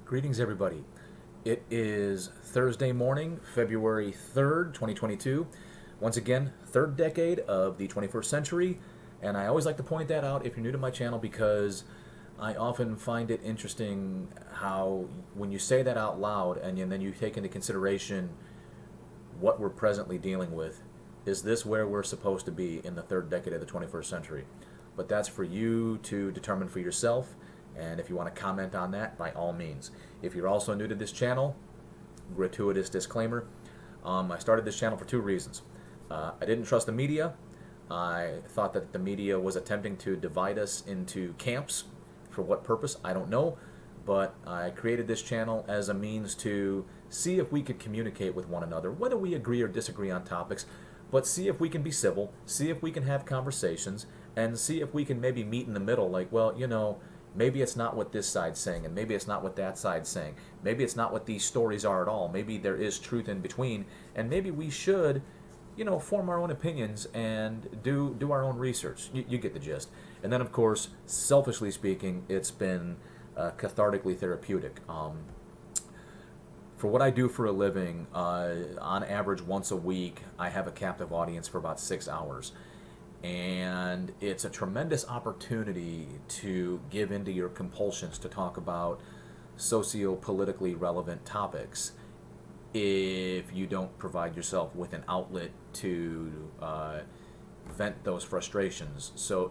Greetings, everybody. It is Thursday morning, February 3rd, 2022. Once again, third decade of the 21st century. And I always like to point that out if you're new to my channel because I often find it interesting how when you say that out loud and then you take into consideration what we're presently dealing with, is this where we're supposed to be in the third decade of the 21st century? But that's for you to determine for yourself. And if you want to comment on that, by all means. If you're also new to this channel, gratuitous disclaimer, I started this channel for two reasons. I didn't trust the media. I thought that the media was attempting to divide us into camps. For what purpose, I don't know. But I created this channel as a means to see if we could communicate with one another, whether we agree or disagree on topics, but see if we can be civil, see if we can have conversations, and see if we can maybe meet in the middle, like, well, you know, maybe it's not what this side's saying, and maybe it's not what that side's saying. Maybe it's not what these stories are at all. Maybe there is truth in between, and maybe we should, you know, form our own opinions and do our own research. You get the gist. And then, of course, selfishly speaking, it's been cathartically therapeutic. For what I do for a living, on average once a week, I have a captive audience for about 6 hours. And it's a tremendous opportunity to give into your compulsions to talk about socio-politically relevant topics if you don't provide yourself with an outlet to vent those frustrations. So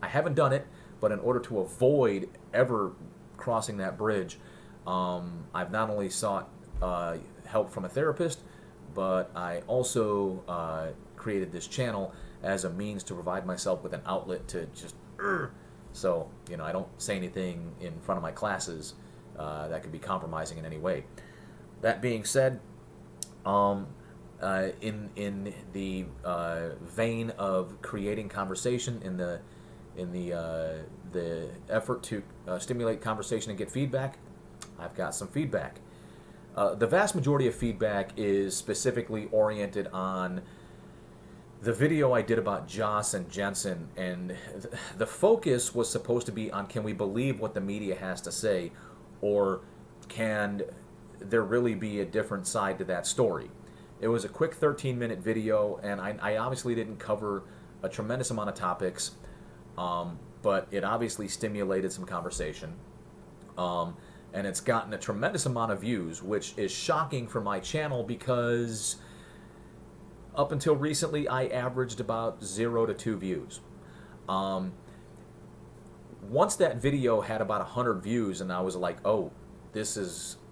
I haven't done it, but in order to avoid ever crossing that bridge, I've not only sought help from a therapist, but I also created this channel as a means to provide myself with an outlet to just, so, you know, I don't say anything in front of my classes that could be compromising in any way. That being said, in the vein of creating conversation, in the effort to stimulate conversation and get feedback, I've got some feedback. The vast majority of feedback is specifically oriented on the video I did about Joss and Jensen, and the focus was supposed to be on, can we believe what the media has to say, or can there really be a different side to that story? It was a quick 13-minute video, and I obviously didn't cover a tremendous amount of topics, but it obviously stimulated some conversation, and it's gotten a tremendous amount of views, which is shocking for my channel because up until recently, I averaged about 0 to 2 views. Once that video had about 100 views and I was like, oh,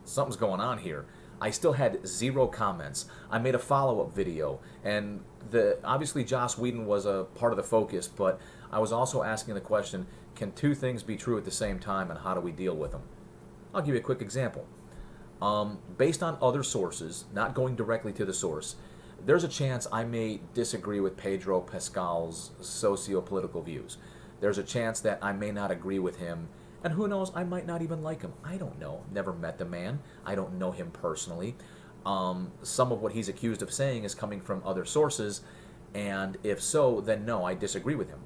something's going on here, I still had 0 comments. I made a follow-up video, and obviously Joss Whedon was a part of the focus, but I was also asking the question, can two things be true at the same time, and how do we deal with them? I'll give you a quick example. Based on other sources, not going directly to the source, there's a chance I may disagree with Pedro Pascal's socio-political views. There's a chance that I may not agree with him, and who knows, I might not even like him. I don't know. Never met the man. I don't know him personally. Some of what he's accused of saying is coming from other sources, and if so, then no, I disagree with him.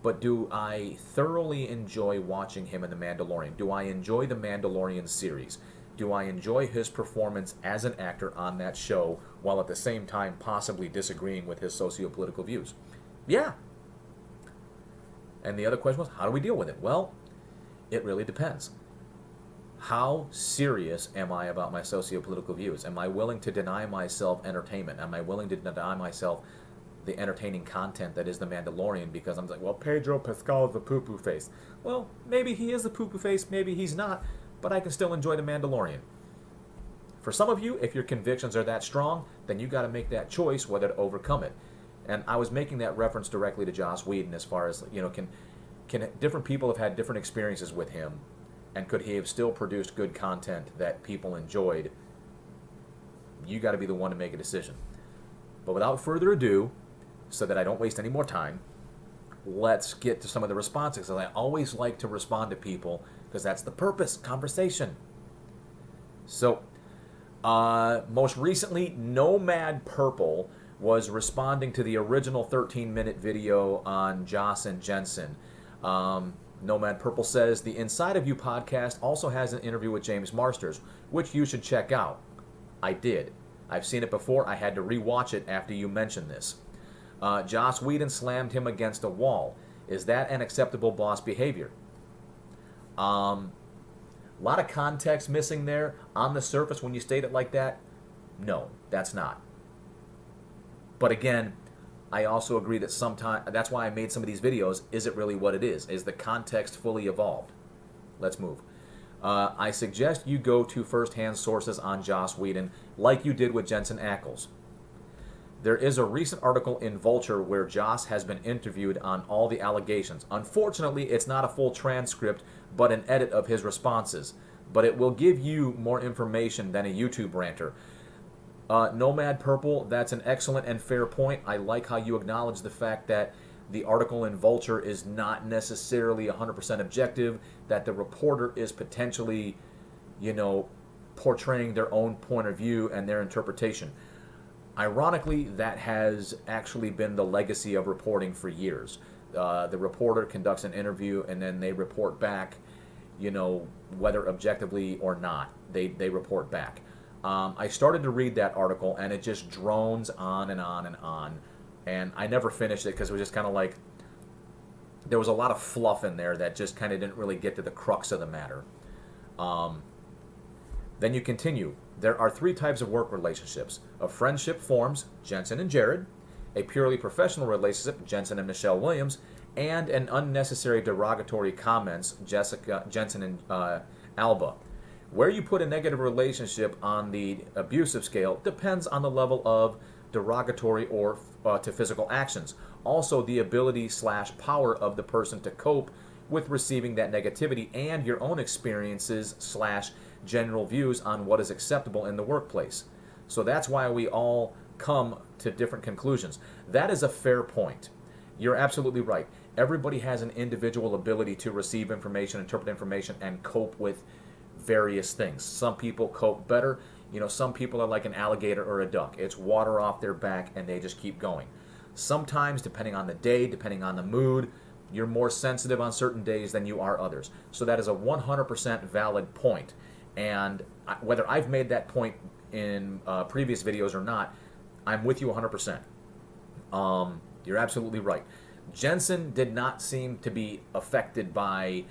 But do I thoroughly enjoy watching him in The Mandalorian? Do I enjoy the Mandalorian series? Do I enjoy his performance as an actor on that show while at the same time possibly disagreeing with his socio-political views? Yeah. And the other question was, how do we deal with it? Well, it really depends. How serious am I about my socio-political views? Am I willing to deny myself entertainment? Am I willing to deny myself the entertaining content that is The Mandalorian because I'm like, well, Pedro Pascal is the poo-poo face. Well, maybe he is the poo-poo face, maybe he's not, but I can still enjoy The Mandalorian. For some of you, if your convictions are that strong, then you got to make that choice whether to overcome it. And I was making that reference directly to Joss Whedon as far as, you know, can different people have had different experiences with him, and could he have still produced good content that people enjoyed? You got to be the one to make a decision. But without further ado, so that I don't waste any more time, let's get to some of the responses. I always like to respond to people because that's the purpose, conversation. So, most recently, nomadpurple was responding to the original 13-minute video on Joss and Jensen. Nomad Purple says, the Inside of You podcast also has an interview with James Marsters, which you should check out. I did. I've seen it before. I had to rewatch it after you mentioned this. Joss Whedon slammed him against a wall. Is that an acceptable boss behavior? A lot of context missing there. On the surface, when you state it like that, no, that's not. But again, I also agree that sometimes, that's why I made some of these videos. Is it really what it is? Is the context fully evolved? Let's move. I suggest you go to first-hand sources on Joss Whedon, like you did with Jensen Ackles. There is a recent article in Vulture where Joss has been interviewed on all the allegations. Unfortunately, it's not a full transcript, but an edit of his responses. But it will give you more information than a YouTube ranter. Nomad Purple, that's an excellent and fair point. I like how you acknowledge the fact that the article in Vulture is not necessarily 100% objective, that the reporter is potentially, portraying their own point of view and their interpretation. Ironically, that has actually been the legacy of reporting for years. The reporter conducts an interview and then they report back, whether objectively or not, they report back. I started to read that article and it just drones on and on and on. And I never finished it because it was just kind of like, there was a lot of fluff in there that just kind of didn't really get to the crux of the matter. Then you continue. There are 3 types of work relationships. A friendship forms, Jensen and Jared. A purely professional relationship, Jensen and Michelle Williams. And an unnecessary derogatory comments, Jensen and Alba. Where you put a negative relationship on the abusive scale depends on the level of derogatory or to physical actions. Also, the ability/power of the person to cope with receiving that negativity and your own experiences/general views on what is acceptable in the workplace. So that's why we all come to different conclusions. That is a fair point. You're absolutely right. Everybody has an individual ability to receive information, interpret information, and cope with various things. Some people cope better. Some people are like an alligator or a duck. It's water off their back and they just keep going. Sometimes, depending on the day, depending on the mood, you're more sensitive on certain days than you are others. So that is a 100% valid point. And whether I've made that point in previous videos or not, I'm with you 100%. You're absolutely right. Jensen did not seem to be affected by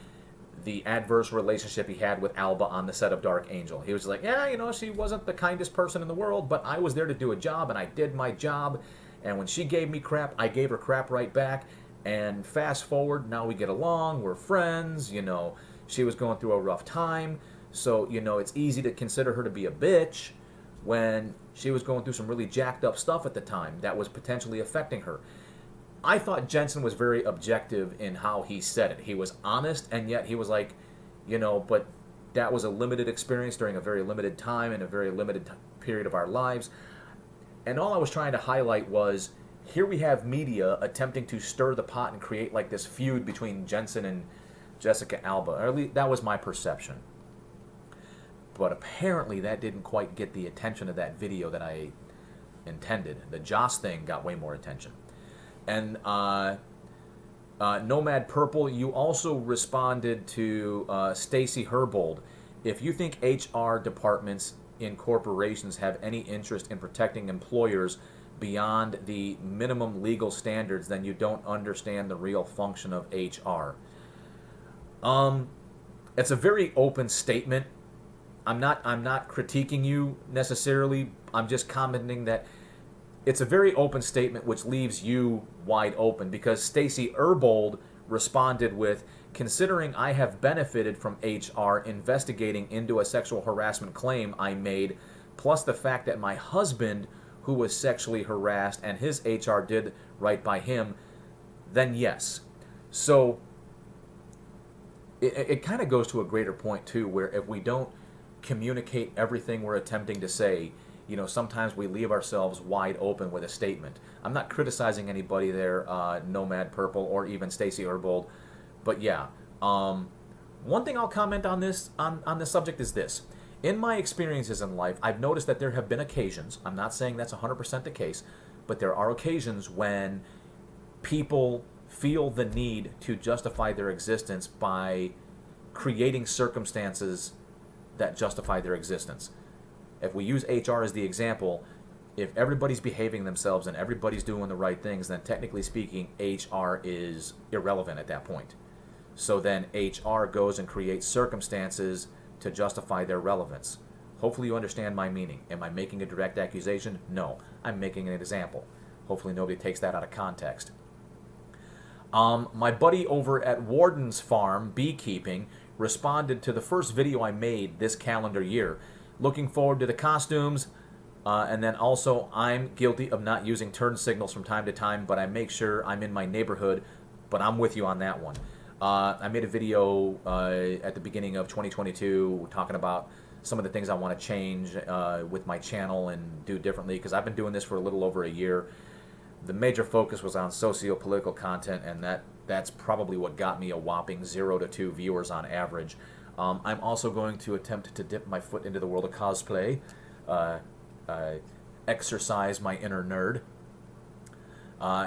the adverse relationship he had with Alba on the set of Dark Angel. He was like, yeah, she wasn't the kindest person in the world, but I was there to do a job, and I did my job. And when she gave me crap, I gave her crap right back. And fast forward, now we get along, we're friends, she was going through a rough time. So, it's easy to consider her to be a bitch when she was going through some really jacked up stuff at the time that was potentially affecting her. I thought Jensen was very objective in how he said it. He was honest, and yet he was like, but that was a limited experience during a very limited time in a very limited period of our lives. And all I was trying to highlight was, here we have media attempting to stir the pot and create like this feud between Jensen and Jessica Alba. Or at least that was my perception. But apparently that didn't quite get the attention of that video that I intended. The Joss thing got way more attention. And Nomad Purple, you also responded to Stacy Herbold. If you think HR departments in corporations have any interest in protecting employers beyond the minimum legal standards, then you don't understand the real function of HR. It's a very open statement. I'm not critiquing you necessarily. I'm just commenting that it's a very open statement which leaves you wide open, because Stacy Herbold responded with, considering I have benefited from HR investigating into a sexual harassment claim I made, plus the fact that my husband, who was sexually harassed, and his HR did right by him, then yes. So it kind of goes to a greater point too, where if we don't communicate everything we're attempting to say, sometimes we leave ourselves wide open with a statement. I'm not criticizing anybody there, Nomad Purple or even Stacy Herbold, but yeah. One thing I'll comment on this subject is this. In my experiences in life, I've noticed that there have been occasions, I'm not saying that's 100% the case, but there are occasions when people feel the need to justify their existence by creating circumstances that justify their existence. If we use HR as the example, if everybody's behaving themselves and everybody's doing the right things, then technically speaking, HR is irrelevant at that point. So then HR goes and creates circumstances to justify their relevance. Hopefully you understand my meaning. Am I making a direct accusation? No. I'm making an example. Hopefully nobody takes that out of context. My buddy over at Warden's Farm, Beekeeping, responded to the first video I made this calendar year. Looking forward to the costumes, and then also I'm guilty of not using turn signals from time to time, but I make sure I'm in my neighborhood, but I'm with you on that one. I made a video at the beginning of 2022 talking about some of the things I want to change with my channel and do differently, because I've been doing this for a little over a year. The major focus was on socio-political content, and that's probably what got me a whopping 0 to 2 viewers on average. I'm also going to attempt to dip my foot into the world of cosplay, exercise my inner nerd.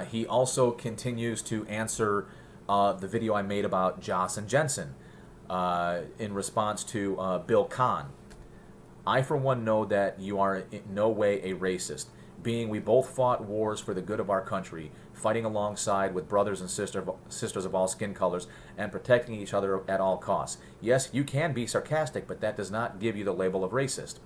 He also continues to answer the video I made about Joss and Jensen in response to Bill Kahn. I, for one, know that you are in no way a racist, being we both fought wars for the good of our country, fighting alongside with brothers and sisters of all skin colors, and protecting each other at all costs. Yes, you can be sarcastic, but that does not give you the label of racist.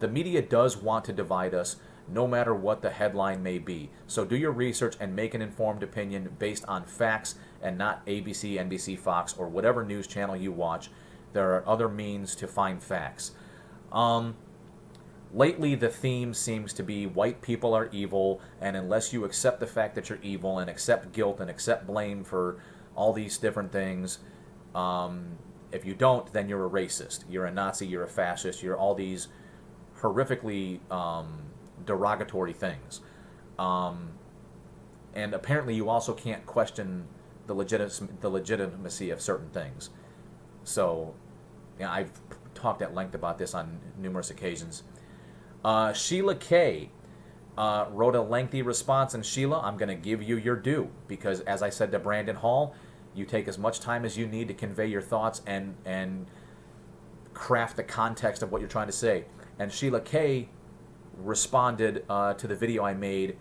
The media does want to divide us, no matter what the headline may be. So do your research and make an informed opinion based on facts and not ABC, NBC, Fox, or whatever news channel you watch. There are other means to find facts. Lately, the theme seems to be white people are evil, and unless you accept the fact that you're evil and accept guilt and accept blame for all these different things, if you don't, then you're a racist. You're a Nazi, you're a fascist, you're all these horrifically derogatory things. And apparently you also can't question the legitimacy of certain things. So, yeah, I've talked at length about this on numerous occasions. Sheila K wrote a lengthy response, and Sheila, I'm going to give you your due, because as I said to Brandon Hall, you take as much time as you need to convey your thoughts and craft the context of what you're trying to say. And Sheila K responded to the video I made,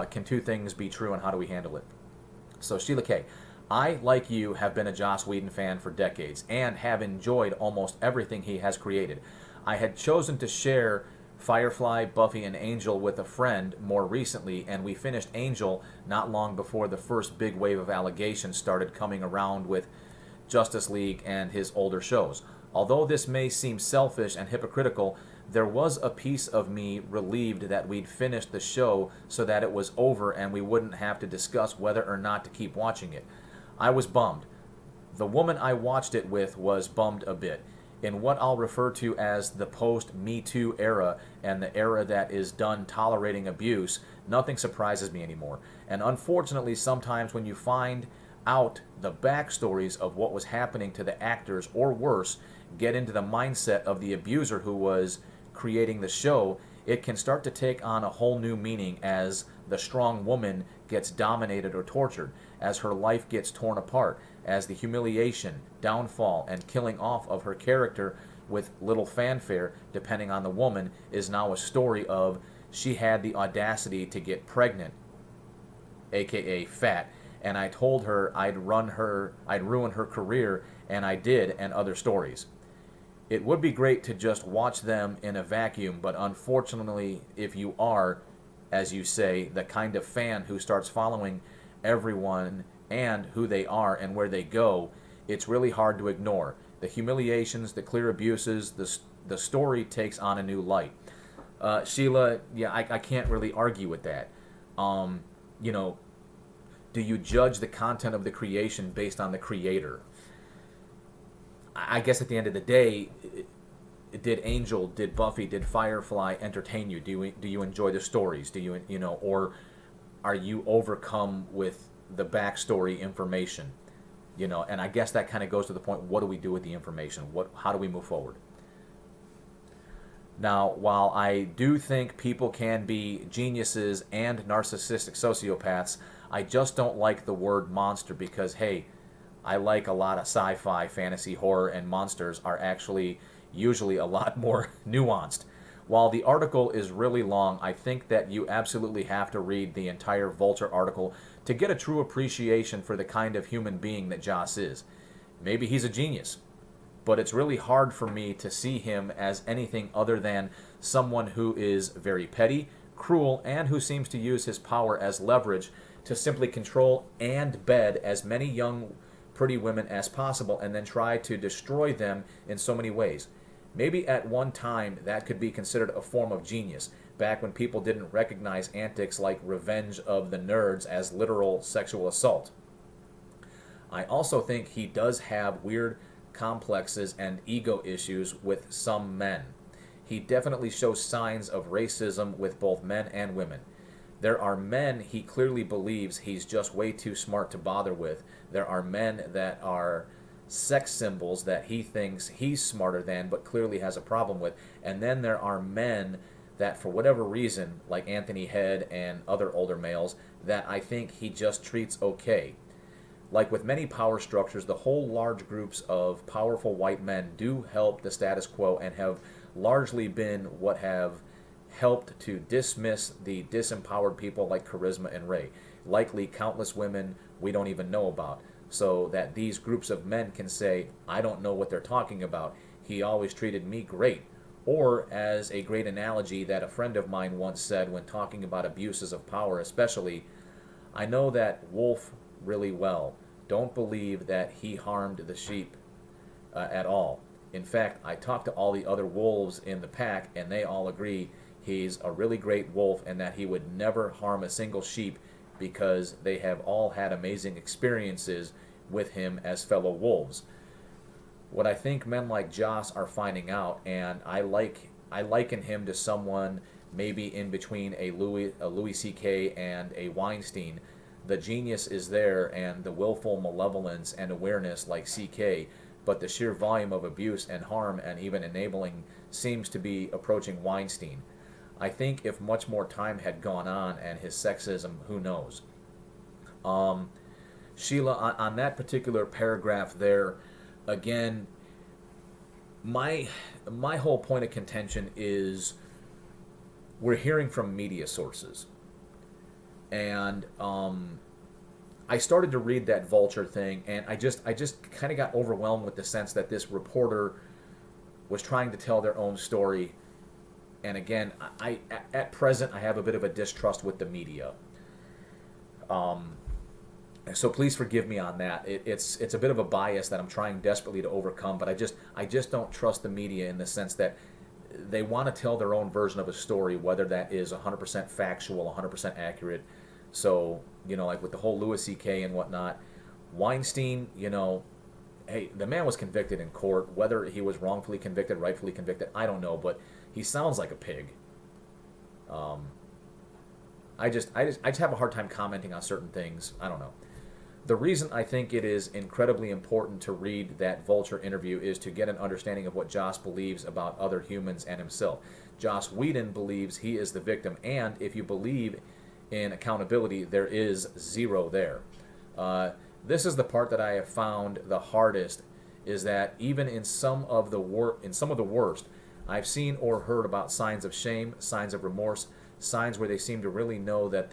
can two things be true and how do we handle it? So Sheila K, I, like you, have been a Joss Whedon fan for decades and have enjoyed almost everything he has created. I had chosen to share Firefly, Buffy, and Angel with a friend more recently, and we finished Angel not long before the first big wave of allegations started coming around with Justice League and his older shows. Although this may seem selfish and hypocritical, there was a piece of me relieved that we'd finished the show so that it was over and we wouldn't have to discuss whether or not to keep watching it. I was bummed. The woman I watched it with was bummed a bit. In what I'll refer to as the post-Me Too era and the era that is done tolerating abuse, nothing surprises me anymore. And unfortunately, sometimes when you find out the backstories of what was happening to the actors, or worse, get into the mindset of the abuser who was creating the show, it can start to take on a whole new meaning as the strong woman gets dominated or tortured, as her life gets torn apart, as the humiliation, downfall, and killing off of her character with little fanfare, depending on the woman, is now a story of she had the audacity to get pregnant, aka fat, and I told her I'd ruin her career, and I did, and other stories. It would be great to just watch them in a vacuum, but unfortunately, if you are, as you say, the kind of fan who starts following everyone and who they are and where they go, it's really hard to ignore. The humiliations, the clear abuses, the story takes on a new light. Sheila, yeah, I can't really argue with that. You know, do you judge the content of the creation based on the creator? I guess at the end of the day, did Angel, did Buffy, did Firefly entertain you? Do you enjoy the stories? Do you know, or are you overcome with the backstory information? You know, and I guess that kind of goes to the point, what do we do with the information? How do we move forward? Now, while I do think people can be geniuses and narcissistic sociopaths, I just don't like the word monster because, hey, I like a lot of sci-fi, fantasy, horror, and monsters are actually usually a lot more nuanced. While the article is really long, I think that you absolutely have to read the entire Vulture article to get a true appreciation for the kind of human being that Joss is. Maybe he's a genius, but it's really hard for me to see him as anything other than someone who is very petty, cruel, and who seems to use his power as leverage to simply control and bed as many young, pretty women as possible and then try to destroy them in so many ways. Maybe at one time that could be considered a form of genius, back when people didn't recognize antics like Revenge of the Nerds as literal sexual assault. I also think he does have weird complexes and ego issues with some men. He definitely shows signs of racism with both men and women. There are men he clearly believes he's just way too smart to bother with. There are men that are sex symbols that he thinks he's smarter than but clearly has a problem with. And then there are men that for whatever reason, like Anthony Head and other older males, that I think he just treats okay. Like with many power structures, the whole large groups of powerful white men do help the status quo and have largely been what have helped to dismiss the disempowered people like Charisma and Ray, likely countless women we don't even know about, so that these groups of men can say, I don't know what they're talking about, he always treated me great. Or, as a great analogy that a friend of mine once said when talking about abuses of power especially, I know that wolf really well. Don't believe that he harmed the sheep at all. In fact, I talked to all the other wolves in the pack and they all agree he's a really great wolf and that he would never harm a single sheep because they have all had amazing experiences with him as fellow wolves. What I think men like Joss are finding out, and I liken him to someone maybe in between a Louis C.K. and a Weinstein. The genius is there and the willful malevolence and awareness like CK, but the sheer volume of abuse and harm and even enabling seems to be approaching Weinstein. I think if much more time had gone on and his sexism, who knows. Sheila, on that particular paragraph there, again, my whole point of contention is we're hearing from media sources. And I started to read that Vulture thing, and I just kind of got overwhelmed with the sense that this reporter was trying to tell their own story. And again, I at present I have a bit of a distrust with the media. So please forgive me on that. It's a bit of a bias that I'm trying desperately to overcome, but I just don't trust the media in the sense that they want to tell their own version of a story, whether that is 100% factual, 100% accurate. So, like with the whole Louis C.K. and whatnot, Weinstein, hey, the man was convicted in court. Whether he was wrongfully convicted, rightfully convicted, I don't know, but he sounds like a pig. I just have a hard time commenting on certain things. I don't know. The reason I think it is incredibly important to read that Vulture interview is to get an understanding of what Joss believes about other humans and himself. Joss Whedon believes he is the victim, and if you believe in accountability, there is zero there. This is the part that I have found the hardest, is that even in some of the worst, I've seen or heard about signs of shame, signs of remorse, signs where they seem to really know that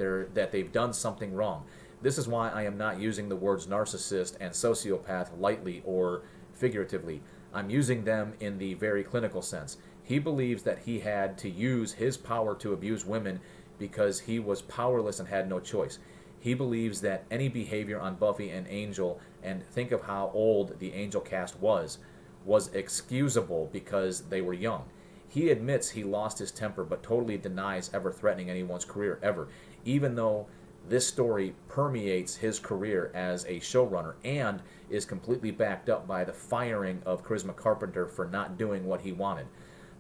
they've done something wrong. This is why I am not using the words narcissist and sociopath lightly or figuratively. I'm using them in the very clinical sense. He believes that he had to use his power to abuse women because he was powerless and had no choice. He believes that any behavior on Buffy and Angel, and think of how old the Angel cast was excusable because they were young. He admits he lost his temper, but totally denies ever threatening anyone's career, ever, even though this story permeates his career as a showrunner and is completely backed up by the firing of Charisma Carpenter for not doing what he wanted.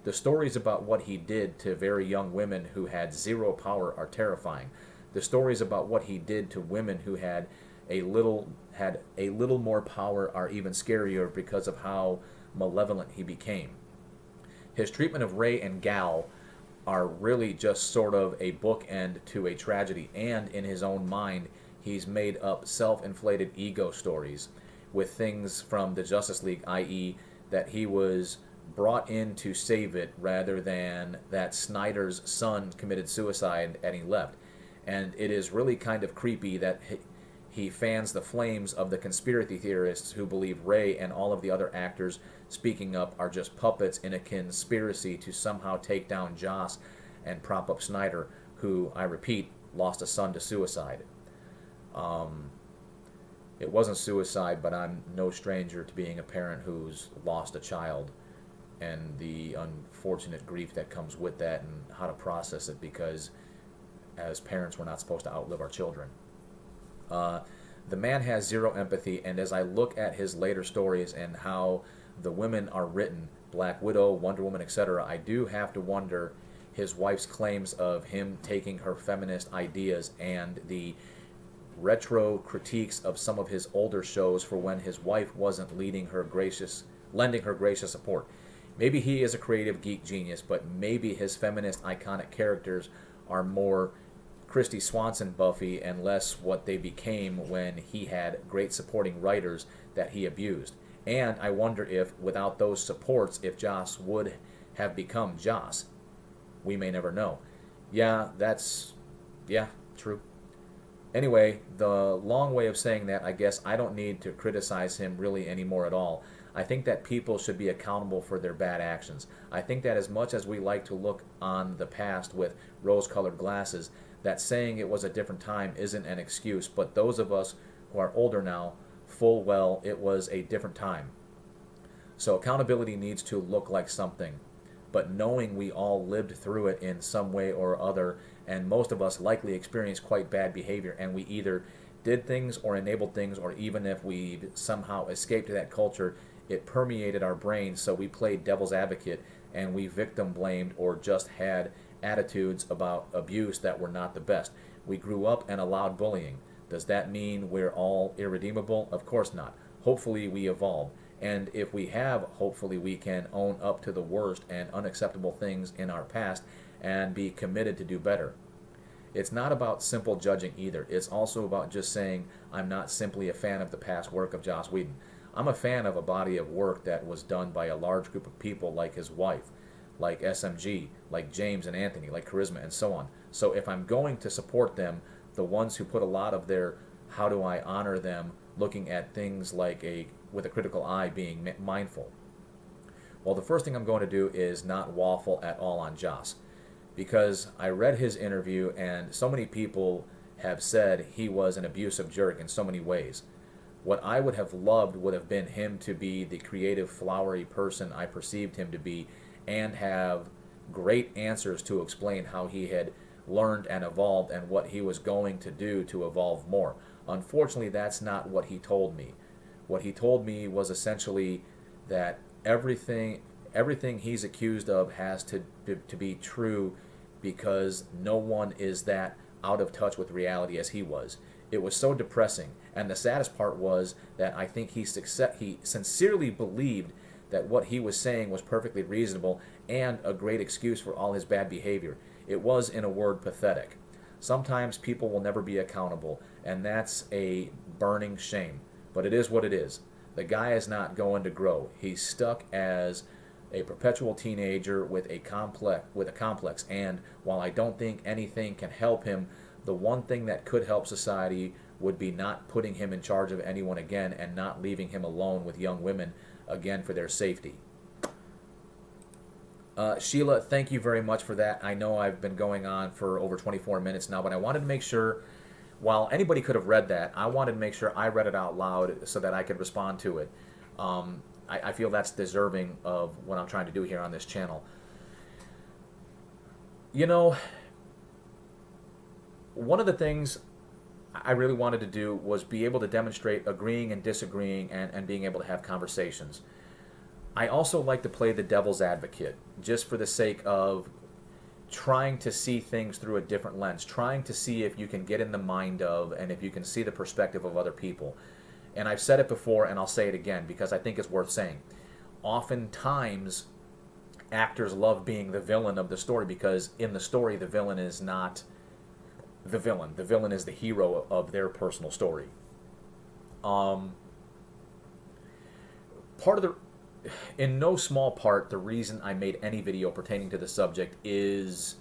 The stories about what he did to very young women who had zero power are terrifying. The stories about what he did to women who had a little more power are even scarier because of how malevolent he became. His treatment of Ray and Gal are really just sort of a bookend to a tragedy, and in his own mind, he's made up self-inflated ego stories with things from the Justice League, i.e. that he was brought in to save it rather than that Snyder's son committed suicide and he left. And it is really kind of creepy that he fans the flames of the conspiracy theorists who believe Ray and all of the other actors speaking up are just puppets in a conspiracy to somehow take down Joss and prop up Snyder, who, I repeat, lost a son to suicide. It wasn't suicide, but I'm no stranger to being a parent who's lost a child and the unfortunate grief that comes with that and how to process it, because as parents we're not supposed to outlive our children. The man has zero empathy, and as I look at his later stories and how the women are written, Black Widow, Wonder Woman, etc., I do have to wonder his wife's claims of him taking her feminist ideas and the retro critiques of some of his older shows for when his wife wasn't lending her gracious support. Maybe he is a creative geek genius, but maybe his feminist iconic characters are more Christy Swanson Buffy and less what they became when he had great supporting writers that he abused. And I wonder if, without those supports, if Joss would have become Joss. We may never know. Yeah, true. Anyway, the long way of saying that, I guess I don't need to criticize him really anymore at all. I think that people should be accountable for their bad actions. I think that as much as we like to look on the past with rose-colored glasses, that saying it was a different time isn't an excuse, but those of us who are older now, full well it was a different time. So accountability needs to look like something, but knowing we all lived through it in some way or other, and most of us likely experienced quite bad behavior, and we either did things or enabled things, or even if we somehow escaped that culture, it permeated our brains, so we played devil's advocate and we victim blamed or just had attitudes about abuse that were not the best. We grew up and allowed bullying. Does that mean we're all irredeemable? Of course not. Hopefully we evolve. And if we have, hopefully we can own up to the worst and unacceptable things in our past and be committed to do better. It's not about simple judging either. It's also about just saying, I'm not simply a fan of the past work of Joss Whedon. I'm a fan of a body of work that was done by a large group of people like his wife, like SMG, like James and Anthony, like Charisma, and so on. So if I'm going to support them, the ones who put a lot of their how do I honor them, looking at things like with a critical eye, being mindful. Well, the first thing I'm going to do is not waffle at all on Joss, because I read his interview and so many people have said he was an abusive jerk in so many ways. What I would have loved would have been him to be the creative, flowery person I perceived him to be, and have great answers to explain how he had learned and evolved and what he was going to do to evolve more. Unfortunately, that's not what he told me. What he told me was essentially that everything he's accused of has to be true, because no one is that out of touch with reality as he was. It was so depressing, and the saddest part was that I think he sincerely believed that what he was saying was perfectly reasonable and a great excuse for all his bad behavior. It was, in a word, pathetic. Sometimes people will never be accountable, and that's a burning shame. But it is what it is. The guy is not going to grow. He's stuck as a perpetual teenager with a complex. And while I don't think anything can help him, the one thing that could help society would be not putting him in charge of anyone again and not leaving him alone with young women again for their safety. Sheila, thank you very much for that. I know I've been going on for over 24 minutes now, but I wanted to make sure, while anybody could have read that, I wanted to make sure I read it out loud so that I could respond to it. I feel that's deserving of what I'm trying to do here on this channel. You know, one of the things I really wanted to do was be able to demonstrate agreeing and disagreeing and being able to have conversations. I also like to play the devil's advocate, just for the sake of trying to see things through a different lens, trying to see if you can get in the mind of and if you can see the perspective of other people. And I've said it before and I'll say it again because I think it's worth saying. Oftentimes, actors love being the villain of the story because in the story the villain is not the villain. The villain is the hero of their personal story. Um, Part of the, in no small part, the reason I made any video pertaining to the subject is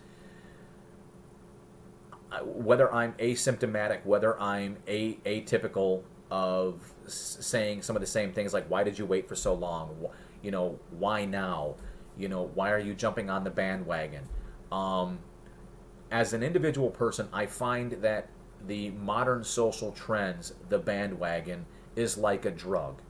whether I'm asymptomatic, whether I'm atypical of saying some of the same things like, why did you wait for so long? You know, why now? You know, why are you jumping on the bandwagon? As an individual person, I find that the modern social trends, the bandwagon, is like a drug.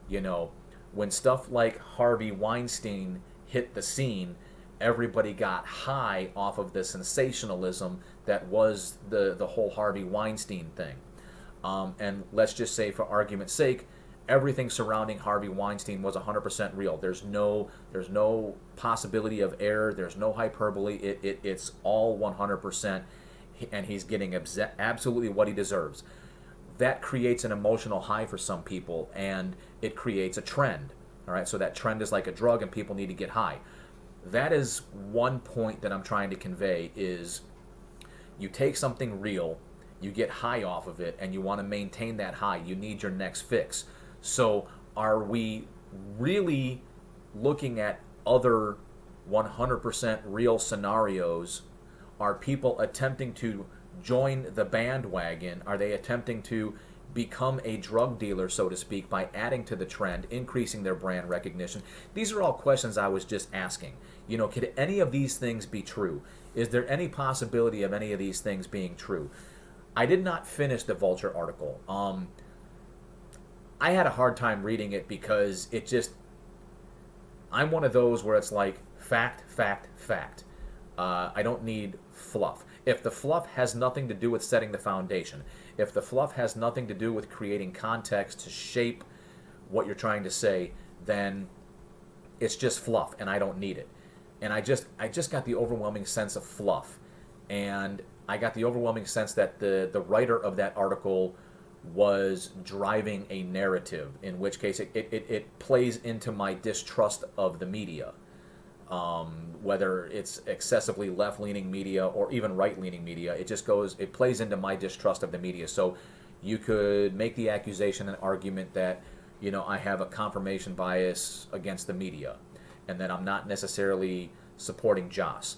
You know, when stuff like Harvey Weinstein hit the scene, everybody got high off of the sensationalism that was the whole Harvey Weinstein thing. And let's just say, for argument's sake, everything surrounding Harvey Weinstein was 100% real. There's no possibility of error. There's no hyperbole. It's all 100%, and he's getting absolutely what he deserves. That creates an emotional high for some people, and it creates a trend. All right, so that trend is like a drug, and people need to get high. That is one point that I'm trying to convey: is you take something real, you get high off of it, and you want to maintain that high. You need your next fix. So are we really looking at other 100% real scenarios? Are people attempting to join the bandwagon? Are they attempting to become a drug dealer, so to speak, by adding to the trend, increasing their brand recognition? These are all questions I was just asking. You know, could any of these things be true? Is there any possibility of any of these things being true? I did not finish the Vulture article. I had a hard time reading it because it just, I'm one of those where it's like fact, fact, fact. I don't need fluff. If the fluff has nothing to do with setting the foundation, if the fluff has nothing to do with creating context to shape what you're trying to say, then it's just fluff, and I don't need it. And I just got the overwhelming sense of fluff, and I got the overwhelming sense that the writer of that article was driving a narrative, in which case it plays into my distrust of the media. Whether it's excessively left-leaning media or even right-leaning media, it plays into my distrust of the media. So you could make the accusation and argument that, you know, I have a confirmation bias against the media and that I'm not necessarily supporting Joss.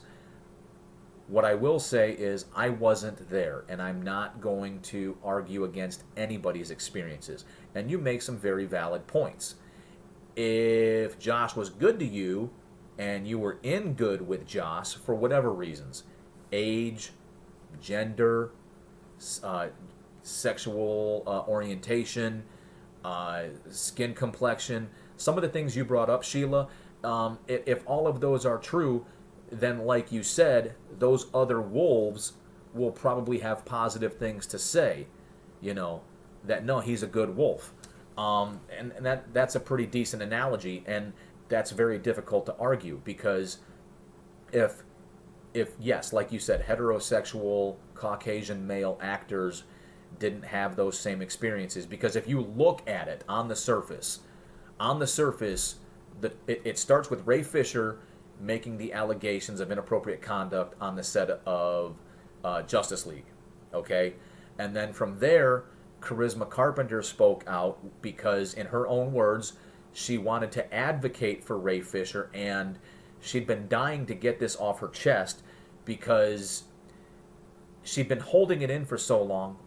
What I will say is I wasn't there, and I'm not going to argue against anybody's experiences. And you make some very valid points. If Josh was good to you, and you were in good with Joss for whatever reasons, age, gender, sexual orientation, skin complexion, some of the things you brought up, Sheila, if all of those are true, then like you said, those other wolves will probably have positive things to say, you know, that no, he's a good wolf. And that's a pretty decent analogy, and that's very difficult to argue, because if yes, like you said, heterosexual Caucasian male actors didn't have those same experiences, because if you look at it on the surface, it starts with Ray Fisher making the allegations of inappropriate conduct on the set of Justice League, okay? And then from there, Charisma Carpenter spoke out because, in her own words, she wanted to advocate for Ray Fisher, and she'd been dying to get this off her chest because she'd been holding it in for so long,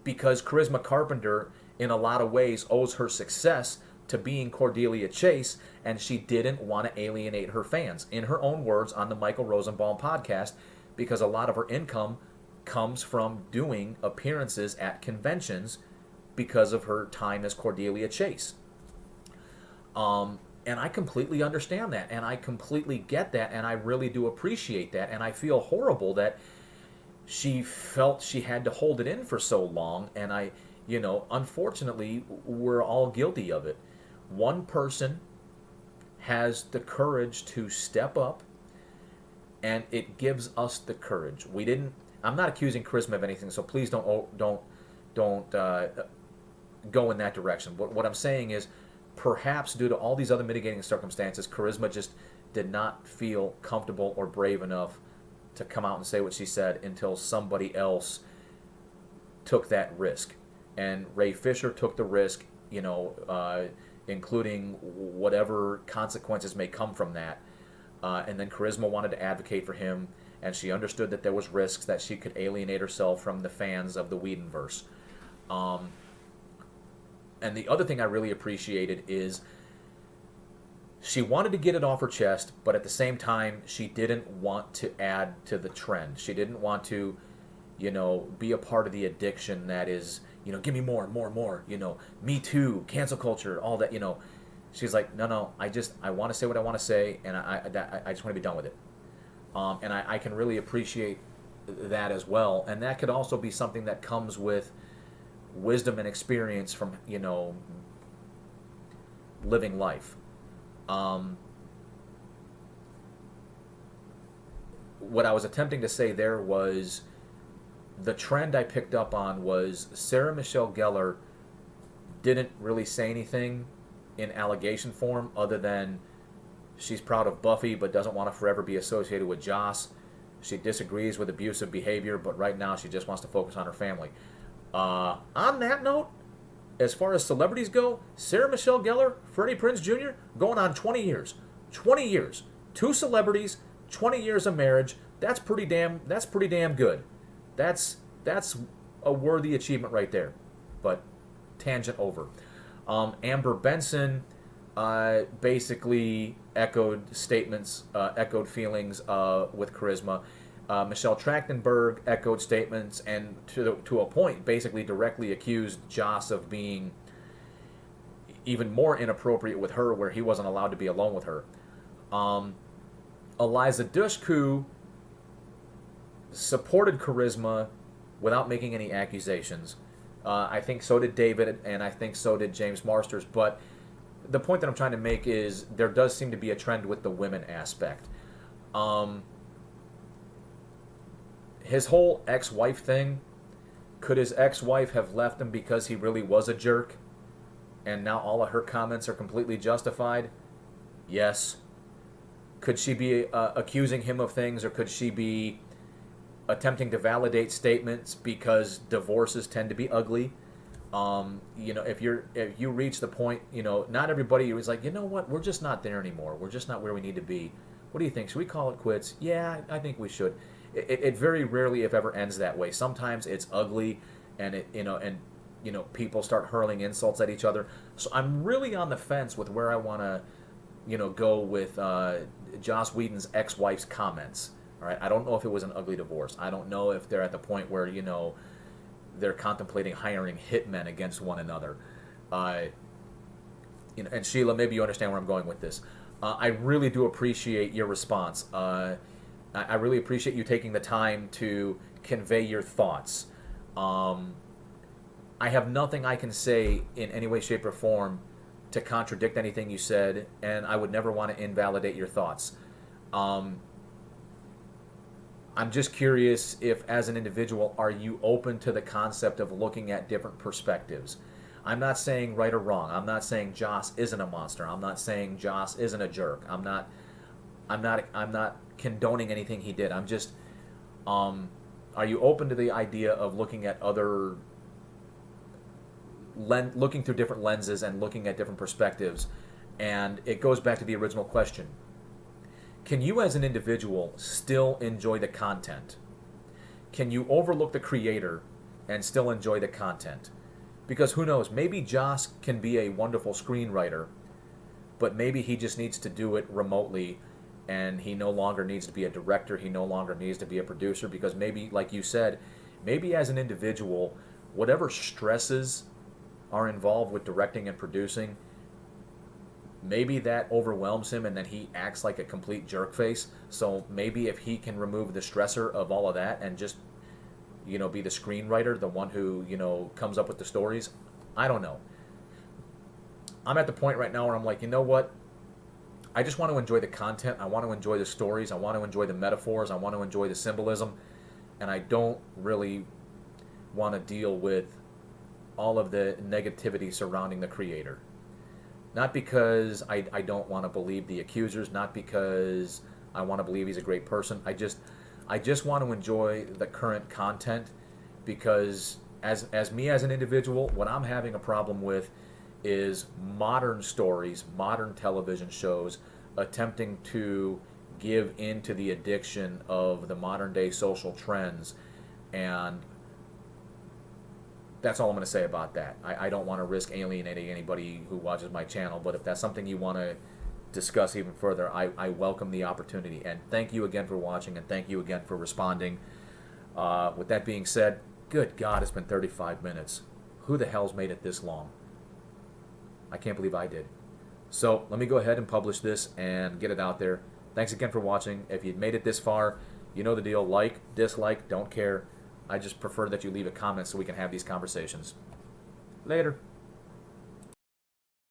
because Charisma Carpenter, in a lot of ways, owes her success to being Cordelia Chase, and she didn't want to alienate her fans, in her own words on the Michael Rosenbaum podcast, because a lot of her income comes from doing appearances at conventions because of her time as Cordelia Chase. And I completely understand that, and I completely get that, and I really do appreciate that, and I feel horrible that she felt she had to hold it in for so long, and unfortunately, we're all guilty of it. One person has the courage to step up, and it gives us the courage. I'm not accusing Charisma of anything, so please don't go in that direction. What I'm saying is, perhaps due to all these other mitigating circumstances, Charisma just did not feel comfortable or brave enough to come out and say what she said until somebody else took that risk. And Ray Fisher took the risk, including whatever consequences may come from that. And then Charisma wanted to advocate for him, and she understood that there was risks that she could alienate herself from the fans of the Whedonverse. And the other thing I really appreciated is she wanted to get it off her chest, but at the same time, she didn't want to add to the trend. She didn't want to, be a part of the addiction that is, give me more, more, more, Me Too, cancel culture, all that, She's like, no, I want to say what I want to say, and I just want to be done with it. And I can really appreciate that as well. And that could also be something that comes with wisdom and experience from, living life. What I was attempting to say there was the trend I picked up on was Sarah Michelle Gellar didn't really say anything in allegation form other than she's proud of Buffy but doesn't want to forever be associated with Joss. She disagrees with abusive behavior, but right now she just wants to focus on her family. On that note, as far as celebrities go, Sarah Michelle Gellar, Freddie Prinze Jr., going on 20 years. 20 years. 2 celebrities, 20 years of marriage. That's pretty damn good. That's a worthy achievement right there. But tangent over. Amber Benson basically echoed statements, echoed feelings with Charisma. Michelle Trachtenberg echoed statements and to a point basically directly accused Joss of being even more inappropriate with her where he wasn't allowed to be alone with her. Eliza Dushku supported Charisma without making any accusations. I think so did David, and I think so did James Marsters. But the point that I'm trying to make is there does seem to be a trend with the women aspect. His whole ex-wife thing, could his ex-wife have left him because he really was a jerk, and now all of her comments are completely justified? Yes. Could she be accusing him of things, or could she be attempting to validate statements because divorces tend to be ugly? If you reach the point, not everybody is like, what, we're just not there anymore. We're just not where we need to be. What do you think? Should we call it quits? Yeah, I think we should. It very rarely, if ever, ends that way. Sometimes it's ugly, and people start hurling insults at each other. So I'm really on the fence with where I want to, go with Joss Whedon's ex-wife's comments. All right, I don't know if it was an ugly divorce. I don't know if they're at the point where they're contemplating hiring hitmen against one another. And Sheila, maybe you understand where I'm going with this. I really do appreciate your response. I really appreciate you taking the time to convey your thoughts. I have nothing I can say in any way, shape, or form to contradict anything you said, and I would never want to invalidate your thoughts. I'm just curious if, as an individual, are you open to the concept of looking at different perspectives? I'm not saying right or wrong. I'm not saying Joss isn't a monster. I'm not saying Joss isn't a jerk. I'm not condoning anything he did. I'm just, are you open to the idea of looking at looking through different lenses and looking at different perspectives? And it goes back to the original question. Can you as an individual still enjoy the content? Can you overlook the creator and still enjoy the content? Because who knows, maybe Joss can be a wonderful screenwriter, but maybe he just needs to do it remotely, and he no longer needs to be a director, he no longer needs to be a producer, because maybe, like you said, maybe as an individual, whatever stresses are involved with directing and producing, maybe that overwhelms him and then he acts like a complete jerk face. So maybe if he can remove the stressor of all of that and just, be the screenwriter, the one who, comes up with the stories, I don't know. I'm at the point right now where I'm like, you know what? I just want to enjoy the content. I want to enjoy the stories. I want to enjoy the metaphors. I want to enjoy the symbolism. And I don't really want to deal with all of the negativity surrounding the creator. Not because I don't want to believe the accusers, not because I want to believe he's a great person. I just want to enjoy the current content because as me as an individual, what I'm having a problem with is modern stories, modern television shows attempting to give into the addiction of the modern day social trends. And that's all I'm going to say about that. I don't want to risk alienating anybody who watches my channel, but if that's something you want to discuss even further, I welcome the opportunity. And thank you again for watching, and thank you again for responding. With that being said, good God, it's been 35 minutes. Who the hell's made it this long? I can't believe I did. So let me go ahead and publish this and get it out there. Thanks again for watching. If you've made it this far, you know the deal. Like, dislike, don't care. I just prefer that you leave a comment so we can have these conversations. Later.